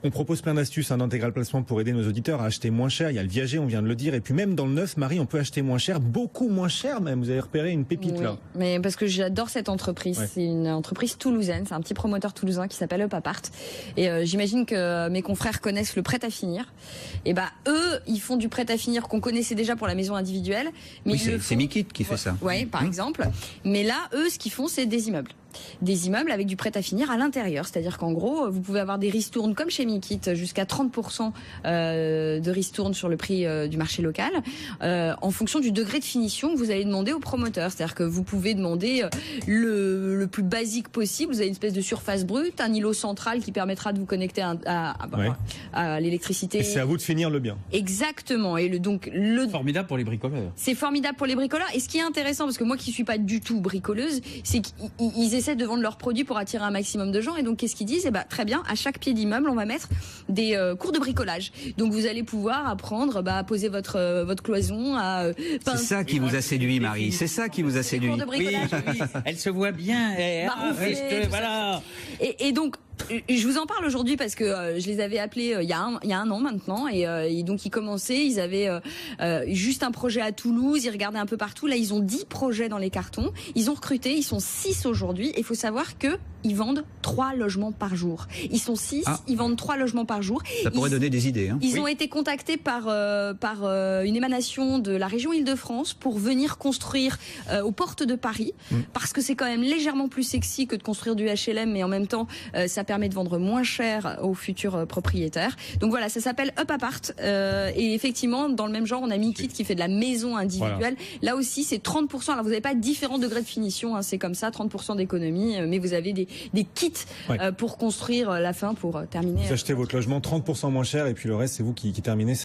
On propose plein d'astuces d'Intégral Placement pour aider nos auditeurs à acheter moins cher. Il y a le viager, on vient de le dire. Et puis même dans le neuf, Marie, on peut acheter moins cher, beaucoup moins cher même. Vous avez repéré une pépite oui, là. Mais parce que j'adore cette entreprise. Ouais. C'est une entreprise toulousaine. C'est un petit promoteur toulousain qui s'appelle Up Apart. Et j'imagine que mes confrères connaissent le prêt à finir. Et bah eux, ils font du prêt à finir qu'on connaissait déjà pour la maison individuelle. Mais oui, c'est Mikit qui fait ça. Oui, par exemple. Mais là, eux, ce qu'ils font, c'est des immeubles. Des immeubles avec du prêt à finir à l'intérieur. C'est-à-dire qu'en gros, vous pouvez avoir des ristournes comme chez Mikit, jusqu'à 30% de ristournes sur le prix du marché local, en fonction du degré de finition que vous allez demander au promoteur. C'est-à-dire que vous pouvez demander le plus basique possible. Vous avez une espèce de surface brute, un îlot central qui permettra de vous connecter à l'électricité. Et c'est à vous de finir le bien. Exactement. Et formidable pour les bricoleurs. C'est formidable pour les bricoleurs. Et ce qui est intéressant, parce que moi qui suis pas du tout bricoleuse, c'est qu'ils essaient de vendre leurs produits pour attirer un maximum de gens. Et donc, qu'est-ce qu'ils disent? Eh ben, très bien, à chaque pied d'immeuble, on va mettre des cours de bricolage. Donc, vous allez pouvoir apprendre à poser votre cloison, à C'est ça qui vous a séduit, Marie. C'est ça qui vous a séduit. cours de bricolage. Oui, elle se voit bien. Voilà. Et donc, je vous en parle aujourd'hui parce que je les avais appelés il y a un an maintenant et donc ils commençaient, ils avaient juste un projet à Toulouse, ils regardaient un peu partout. Là, ils ont 10 projets dans les cartons. Ils ont recruté, ils sont 6 aujourd'hui. Et il faut savoir que ils vendent 3 logements par jour. Ils sont 6, ils vendent 3 logements par jour. Ça pourrait donner des idées. Hein. Ils ont été contactés par une émanation de la région Île-de-France pour venir construire aux portes de Paris, parce que c'est quand même légèrement plus sexy que de construire du HLM, mais en même temps, ça permet de vendre moins cher aux futurs propriétaires. Donc voilà, ça s'appelle Up Apart. Et effectivement, dans le même genre, on a Mikit qui fait de la maison individuelle. Voilà. Là aussi, c'est 30%. Alors vous n'avez pas différents degrés de finition, hein, c'est comme ça, 30% d'économie, mais vous avez des kits pour construire la fin, pour terminer. Vous achetez votre logement 30% moins cher et puis le reste, c'est vous qui terminez.